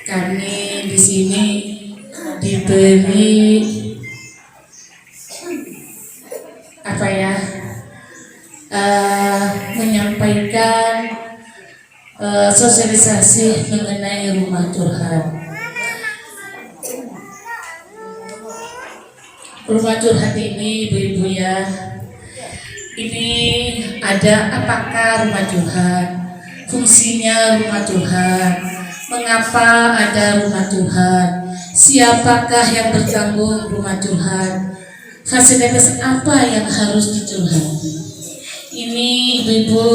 Kami di sini diberi menyampaikan sosialisasi mengenai rumah curhat. Rumah curhat ini, ibu-ibu ya, ini ada apakah rumah curhat, fungsinya rumah curhat, mengapa ada rumah curhat, siapakah yang bertanggung rumah curhat, fasilitas apa yang harus dicurhati. Ini ibu-ibu,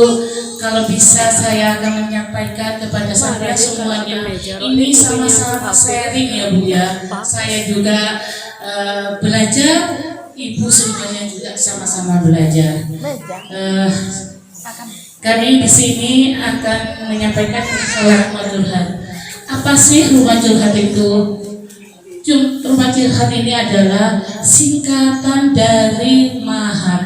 kalau bisa saya akan menyampaikan kepada sampai semuanya. Ini sama-sama sharing ya Bu ya. Saya juga belajar, ibu semuanya juga sama-sama belajar. Kami di sini akan menyampaikan masalah rumah curhat. Apa sih rumah curhat itu? Rumah curhat ini adalah singkatan dari mahat.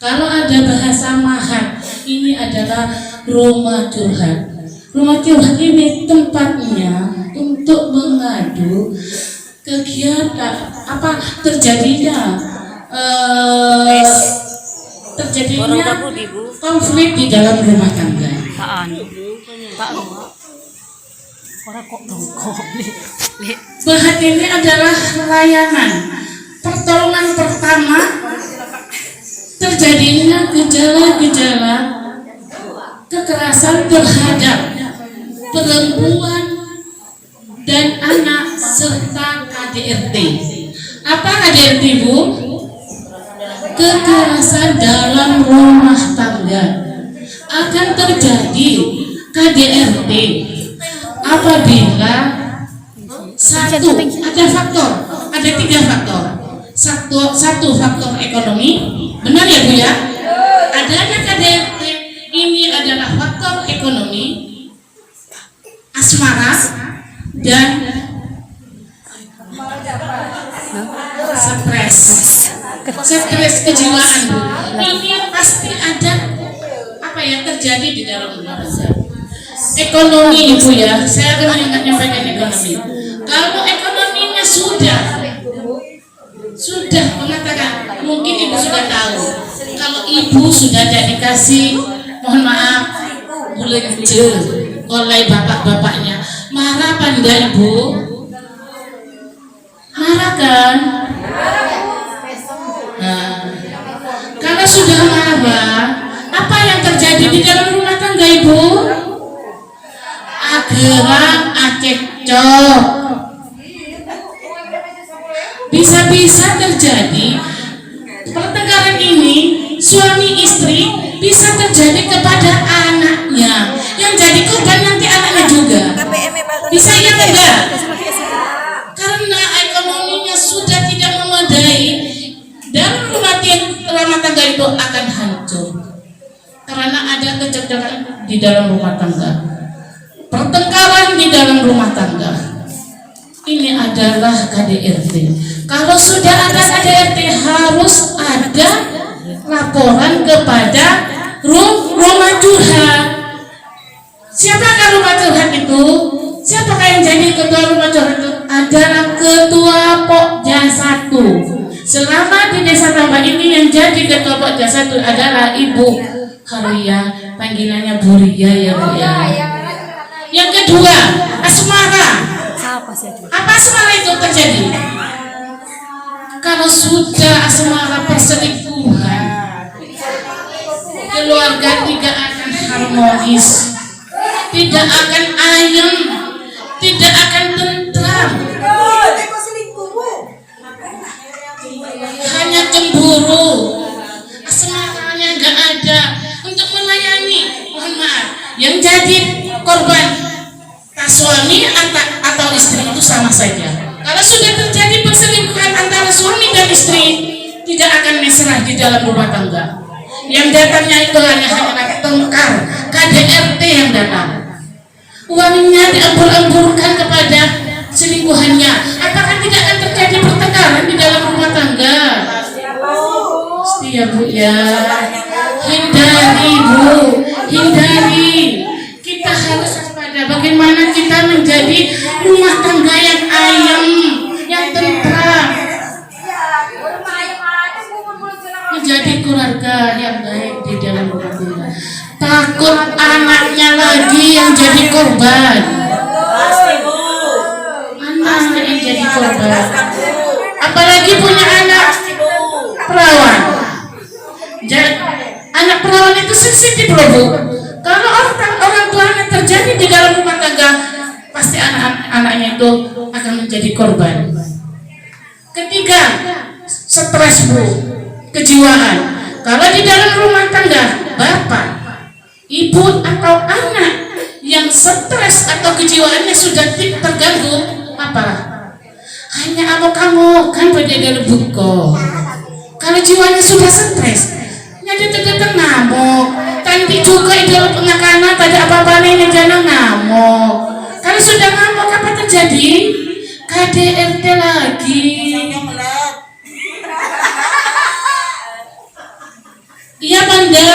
Kalau ada bahasa mahat, ini adalah rumah curhat. Rumah curhat ini tempatnya untuk mengadu kegiatan terjadinya konflik di dalam rumah tangga. Bahat ini adalah layanan pertolongan pertama terjadinya gejala-gejala kekerasan terhadap perempuan dan anak serta KDRT. Apa KDRT Bu? Kekerasan dalam rumah tangga. Akan terjadi KDRT apabila ada tiga faktor. Satu faktor ekonomi, benar ya Bu ya? Adanya KDRT ini adalah faktor ekonomi, asmara, dan stres kejiwaan Bu. Ini pasti ada terjadi di dalam rumah tangga. Ekonomi Ibu ya, saya akan menyampaikan ekonomi. Kalau ekonominya sudah mengatakan, mungkin ibu sudah tahu, kalau ibu sudah dikasih, mohon maaf, bulan kecil oleh bapak-bapaknya, marah apa enggak ibu? Marah kan? Nah, kalau sudah marah, apa yang terjadi di dalam rumah tangga ibu? Ageran, cekcok. Bisa terjadi pertengkaran ini suami istri, bisa terjadi kepada anaknya, yang jadi korban nanti anaknya juga. Bisa ya enggak? Karena ekonominya sudah tidak memadai, dan rumah tangga itu akan hancur karena ada kecekcokan di dalam rumah tangga, pertengkaran di dalam rumah tangga. Ini adalah KDRT. Kalau sudah ada KDRT, harus ada laporan kepada rumah curhat. Siapakah rumah curhat itu? Siapakah yang jadi ketua rumah curhat itu? Adalah ketua Pokja 1. Selama di Desa Tambak ini yang jadi ketua Pokja 1 adalah Ibu Haria, panggilannya Bu Ria ya Bu ya. Yang kedua, asmara. Apa asmara itu terjadi? Kalau sudah asmara perselingkuhan, keluarga tidak akan harmonis, tidak akan ayem, tidak akan tentram, hanya cemburu, asmaranya nggak ada untuk melayani. Mohon maaf, yang jadi korban suami atau istri itu sama saja. Kalau sudah terjadi perselingkuhan antara suami dan istri, tidak akan mesra di dalam rumah tangga. Yang datangnya itu hanya tengkar, KDRT yang datang. Uangnya diambur-amburkan kepada selingkuhannya. Apakah tidak akan terjadi pertengkaran di dalam rumah tangga? Pasti ya Bu ya. Hindari Bu, hindari. Kita harus waspada. Bagaimana kita menjadi rumah tangga yang ayem, yang tentram, menjadi keluarga yang baik di dalam rumah tangga. Takut anaknya lagi yang jadi korban. Anak yang jadi korban. Apalagi punya anak perawan. Anak perawan itu sensitif loh Bu. Kalau orang tuanya terjadi di dalam rumah tangga, pasti anak-anaknya itu akan menjadi korban. Ketiga, stres Bu, kejiwaan. Kalau di dalam rumah tangga, bapak, ibu atau anak yang stres atau kejiwaannya sudah terganggu, apa? Hanya kamu kan pada dalam buku. Kalau jiwanya sudah stres, jadi tetap ngamuk. Nanti juga di dalam penekanan pada apa-apa ini jangan ngamuk. Kalau sudah ngamuk apa terjadi? KDRT lagi. Iya Banda.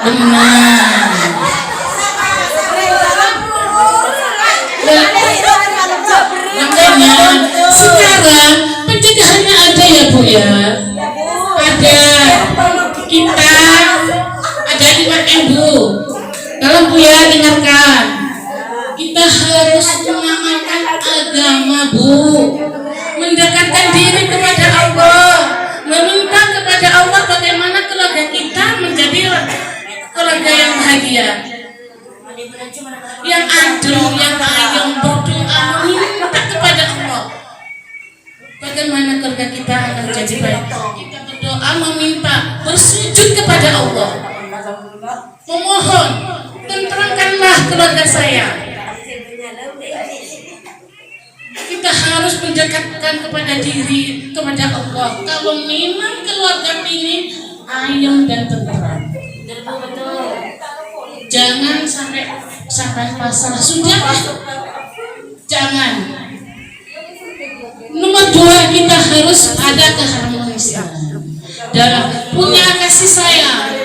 Benar. Makanya sekarang pencegahannya ada ya Bu ya. Ada. Kita ada 5M Bu. Tolong Bu ya dengarkan. Kita harus mengamalkan agama Bu. Mendekatkan diri kepada Allah. Meminta kepada Allah bagaimana keluarga kita menjadi keluarga yang bahagia, yang adil, yang ayem, berdoa meminta kepada Allah bagaimana keluarga kita akan jadi baik. Kita berdoa meminta, bersujud kepada Allah, memohon tenteramkanlah keluarga saya. Kita harus mendekatkan kepada diri kepada Allah. Kalau memang keluarga ini ayem dan tenteram, jangan sampai pasrah. Sudah, jangan. Nomor 2, kita harus ada keharmonisan dalam punya kasih sayang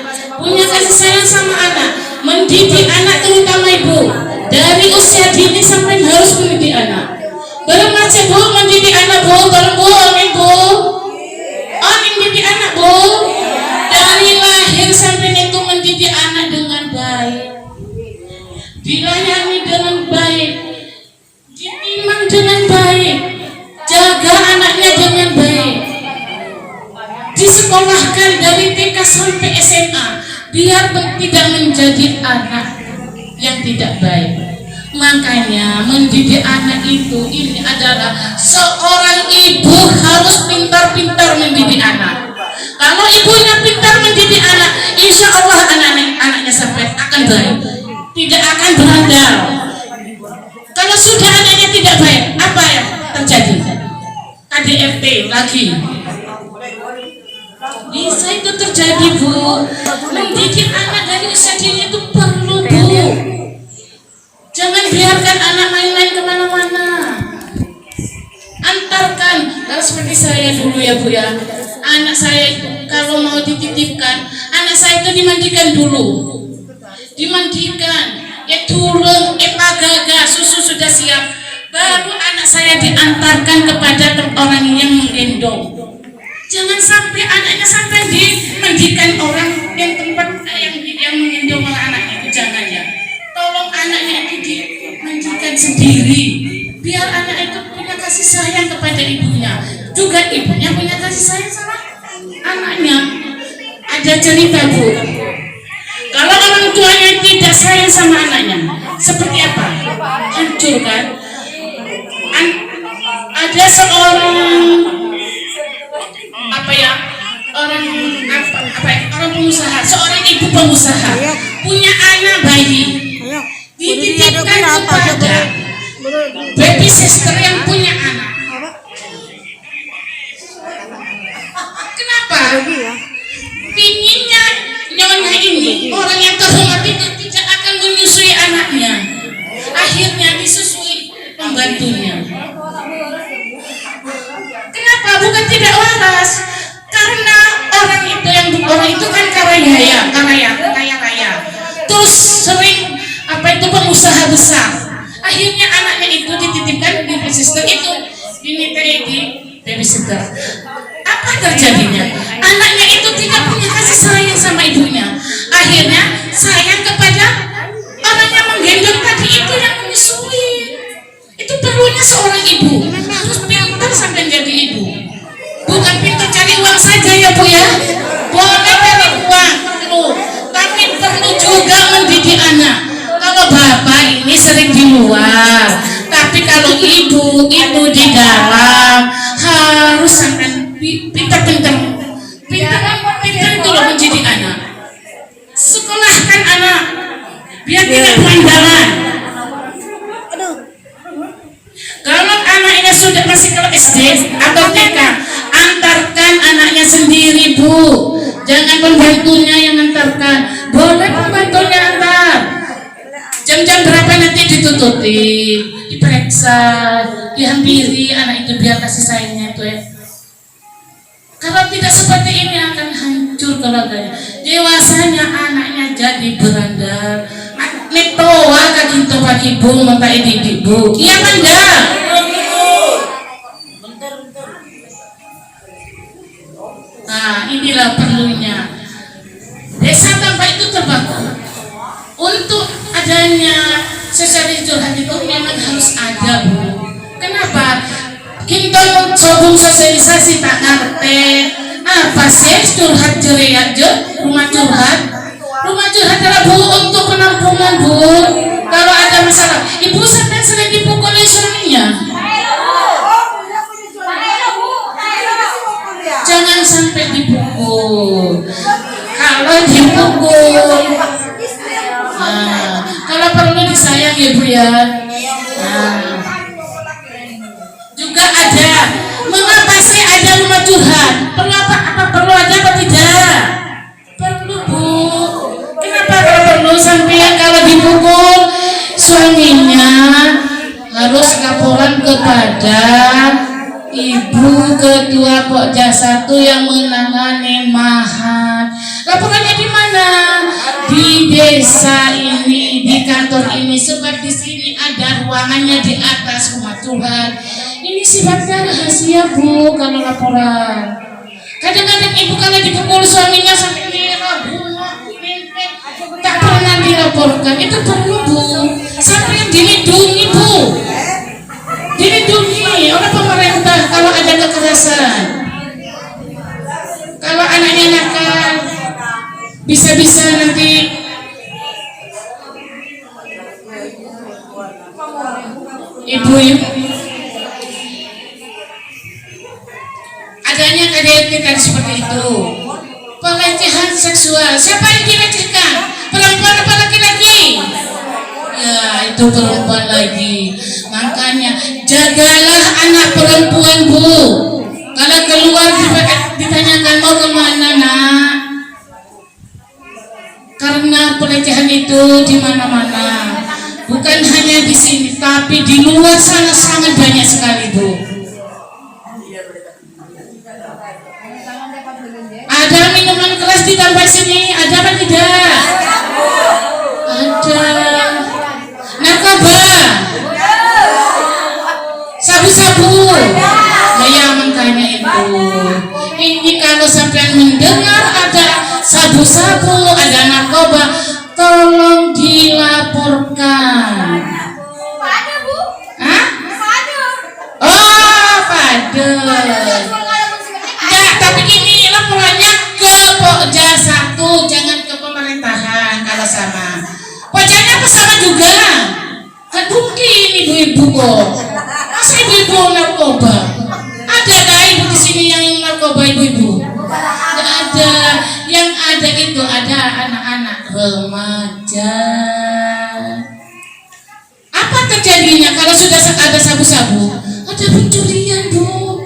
sama anak, mendidik anak, terutama ibu dari usia dini sampai harus mendidik anak. Bermacam Bu, mendidik anak Bu, bareng Bu, amin Bu. Mendidik anak Bu, dari lahir sampai itu mendidik anak dengan baik, dilayani dengan baik, diiman dengan baik, jaga anaknya dengan baik, disekolahkan dari TK sampai SMA biar tidak menjadi anak yang tidak baik. Makanya mendidik anak itu ini adalah seorang ibu harus pintar-pintar mendidik anak. Kalau ibunya pintar mendidik anak, insya Allah anaknya sampai akan baik, tidak akan berandal. Kalau sudah anaknya tidak baik, apa yang terjadi? KDRT lagi. Bisa itu terjadi Bu. Mendidik anak dari usia dini itu perlu Bu. Jangan biarkan anak main-main kemana-mana. Antarkan. Kalau seperti saya dulu ya Bu ya, anak saya itu kalau mau dititipkan, anak saya itu dimandikan dulu. Dimandikan, tulung, pagaga, susu sudah siap. Baru anak saya diantarkan kepada orang yang menggendong. Jangan sampai anaknya sampai dimandikan orang yang tempat yang menggendong anaknya itu, jangan ya. Tolong anaknya itu dimandikan sendiri, biar anak itu punya kasih sayang kepada ibunya, juga ibunya punya kasih sayang sama anaknya. Ada cerita Bu, kalau orang tuanya tidak sayang sama anaknya, seperti apa? Hancur kan? Ada seorang orang pengusaha, seorang ibu pengusaha punya anak bayi, dititipkan kepada baby sister yang punya anak. Kenapa? Pinginnya nyonya ini, orang yang terhormat itu tidak akan menyusui anaknya. Akhirnya disusui pembantunya. Kenapa? Bukan tidak waras. Karena orang itu kan kaya raya. betul sering pengusaha besar. Akhirnya anaknya itu dititipkan di babysitter itu, dinikahi di babysitter. Apa terjadinya? Anaknya itu tidak punya kasih sayang sama ibunya. Akhirnya sayang kepada orang yang menggendong tadi itu, yang menyusui. Itu perlunya seorang ibu, harus pintar sampai jadi ibu. Bukan pintar cari uang saja ya Bu ya. Boleh cari uang, perlu, tapi perlu juga mendidik anak. Kalau bapak ini sering di luar, tapi kalau ibu itu di dalam, harus sampai pintar-pintar itu loh mendidik anak. Sekolahkan anak biar tidak pandangan. Kalau anaknya sudah masih ke SD atau TK, antarkan anaknya sendiri Bu. Jangan pembantunya yang antarkan. Boleh pembantunya antar. Jam-jam berapa nanti ditutupi, diperiksa, dihampiri anak itu biar kasih sayangnya itu ya. Kalau tidak seperti ini akan hancur keluarganya. Dewasanya anaknya jadi berandal. Netoa kaginto pagi ibu mempai ibu. Iya kan enggak? Nah, inilah perlunya. Desa tanpa itu terbakar. Untuk adanya sesari curhat itu memang harus ada Bu. Kenapa? Kita sobong sosialisasi tak ngerti apa sih curhat ceria rumah curhat. Rumah curhat adalah Bu untuk penampungan Bu. Kalau ada masalah, ibu sampai sering dipukuli suaminya. Jangan sampai dipukul. Kalau dipukul, kalau perlu disayang ya Bu ya. Juga ada. Mengapa sih ada rumah curhat? Perlu apa perlu ada apa tidak? Perlu Bu. Kenapa kalau perlu sampai kalau dipukul suaminya harus laporan kepada Ibu Ketua Pokja 1 yang menangani Mahat. Laporannya di mana? Di desa ini, di kantor ini, sebab di sini ada ruangannya di atas rumah Tuhan. Ini sifatnya rahasia Bu kalau laporan. Kadang-kadang ibu kalau dipukul suaminya sampai merah, bunga, mimpi, tak pernah dilaporkan. Itu perlu Bu. Sampai yang dilindungi Bu. Dilindungi oleh pemerintah kalau ada kekerasan. Kalau anaknya nakal, bisa-bisa nanti ibu adanya KDRT seperti itu. Pelecehan seksual, siapa yang dilecehkan? Perempuan apa laki-laki? Ya, itu perempuan lagi. Makanya jagalah anak perempuan Bu. Kalau keluar ditanyakan mau kemana nak? Karena pelecehan itu di mana-mana. Bukan hanya di sini, tapi di luar sana sangat banyak sekali Bu. Ada minuman keras ditambah sini, ada apa tidak? Ada. Narkoba, sabu-sabu. Ya makanya itu. Ini kalau sampai mendengar ada sabu-sabu, ada narkoba, tolong dilaporkan. Hah? Oh, pada. Ya, tapi ini laporannya ke Pokja 1, jangan ke pemerintahan kalau sama. Pokjanya apa sama juga? Kan mungkin ibu-ibu kok. Masa ibu-ibu narkoba? Ada gak ibu di sini yang narkoba ibu-ibu? Gak ada. Yang ada itu ada anak-anak remaja. Apa terjadinya kalau sudah ada sabu-sabu? Ada pencurian Bu.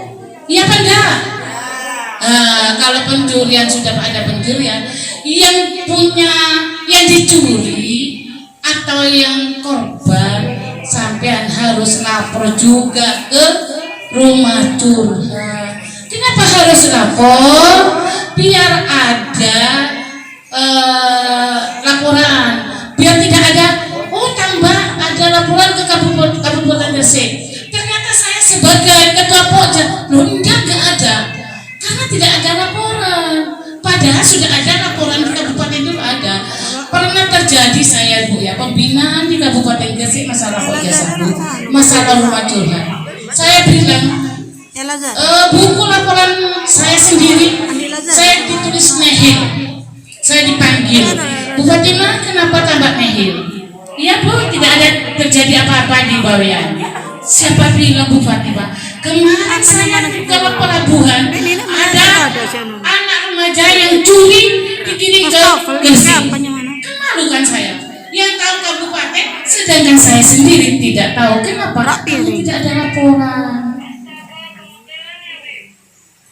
Iya apa enggak? Kalau pencurian sudah ada pencurian, yang punya, yang dicuri atau yang korban sampean harus lapor juga ke rumah curhat. Kenapa harus lapor? Biar ada laporan. biar tidak ada tambah ada laporan ke Kabupaten Gresik. Ternyata saya sebagai ketua Pokja enggak ada, karena tidak ada laporan. Padahal sudah ada laporan di kabupaten itu ada. Pernah terjadi saya Bu ya, pembinaan di Kabupaten Gresik masalah Pokja 1, masalah rumah curhat. Saya bilang buku laporan saya sendiri, saya ditulis nihil. Saya dipanggil, Bu Fatimah kenapa tambah nihil? Iya Bu, tidak ada terjadi apa-apa di Bawean. Siapa bilang Bu Fatimah? Kemarin saya di dalam pelabuhan ada anak remaja yang curi dikirim ke Gresik. Kemalukan saya. Yang tahu kabupaten, sedangkan saya sendiri tidak tahu. Kenapa? Karena tidak ada laporan.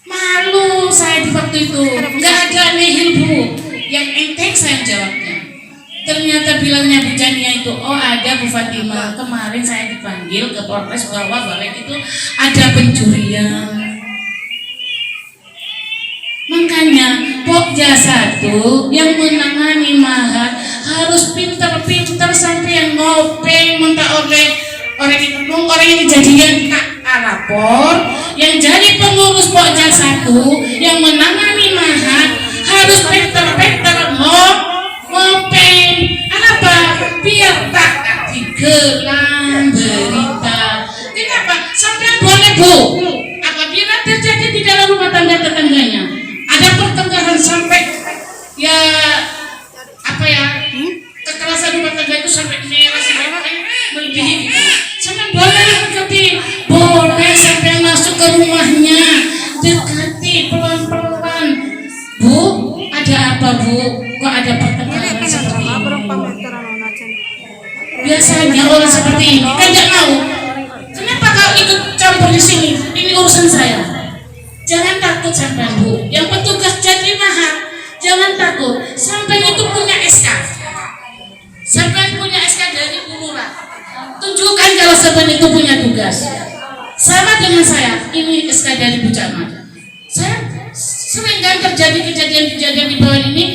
Malu saya di waktu itu. Nggak ada nihil Bu. Yang enteng saya jawabnya. Ternyata bilangnya Bu Jania itu, ada Bu Fatimah. Kemarin saya dipanggil ke Polres bahwa balik itu ada pencurian. Makanya Pokja 1 yang menangani Mahat harus pintar-pintar sampai yang ngopeng minta oleh orang yang kejadian tak lapor. Yang jadi pengurus Pokja 1 yang menangani Mahat harus pintar-pintar ngopeng. Apa? Biar tak digelang berita. Kenapa? Sampai boleh Bu, apabila terjadi di dalam rumah tangga tetangganya ada pertengkaran sampai kekerasan rumah tangga itu sampai merah sampai melebihi gitu. Sampai boleh sampai masuk ke rumahnya, dekati pelan-pelan. Bu, ada apa Bu? Kok ada pertengkaran seperti ini? Biasanya orang seperti ini kan nggak mau. Kenapa kau ikut campur di sini? Ini urusan saya. Jangan takut sampai Bu. Yang petugas jadi Mahat, jangan takut. Sampai itu punya SK. Sampai punya SK dari Bu Lurah. Tunjukkan kalau sampai itu punya tugas. Sama dengan saya, ini SK dari Bu Camat. Saya sering kan terjadi kejadian-kejadian di bawah ini.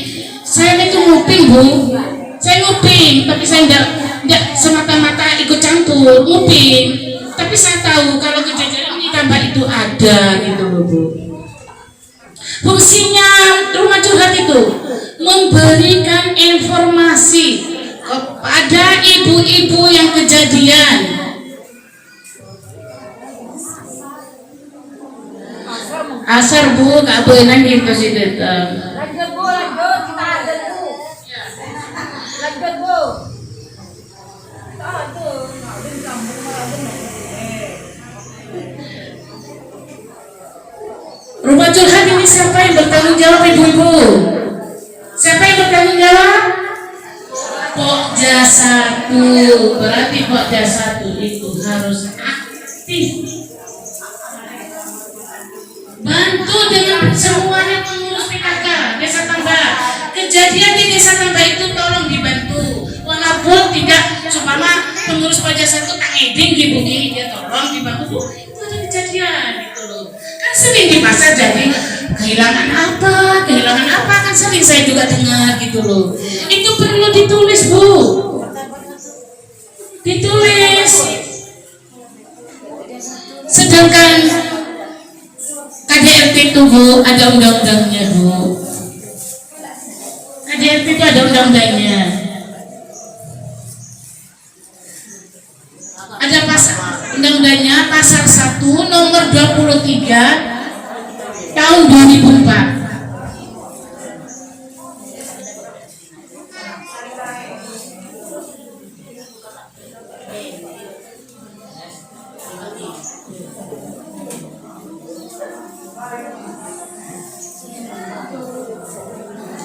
Saya itu nguping Bu. Saya nguping, tapi saya enggak semata-mata ikut campur nguping. Tapi saya tahu kalau kejadian ini tambah itu ada gitu loh Bu. Fungsinya rumah curhat itu memberikan informasi kepada ibu-ibu yang kejadian. Asar Bu, gak boleh nangis presiden. Lanjut Bu, kita ada Bu. Lanjut Bu. Rumah curhat ini siapa yang bertanggung jawab ibu-ibu? Siapa yang bertanggung jawab? Pokja 1. Berarti Pokja 1 itu harus aktif. Bantu dengan semuanya pengurus PKK desa tambah. Kejadian di desa tambah itu tolong dibantu. Walaupun tidak supaya pengurus Pokja 1 tak ngeding gitu, dia tolong dibantu Bu. Itu ada kejadian gitu loh. Kan sering di pasar jadi kehilangan apa kan sering saya juga dengar gitu loh. Itu perlu ditulis Bu. Ditulis. Sedangkan KDRT itu Bu ada undang-undangnya Bu. KDRT itu ada undang-undangnya. Ada pasal undang-undangnya pasal 1 nomor 23 tahun 2004.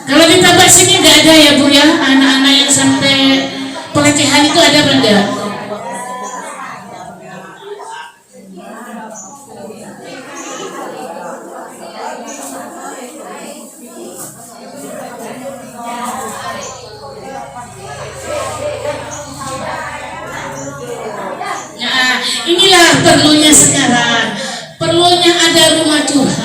Kalau ditambah sini nggak ada ya Bu ya, anak-anak yang sampai pelecehan itu ada benda. Inilah perlunya sekarang, perlunya ada rumah curhat.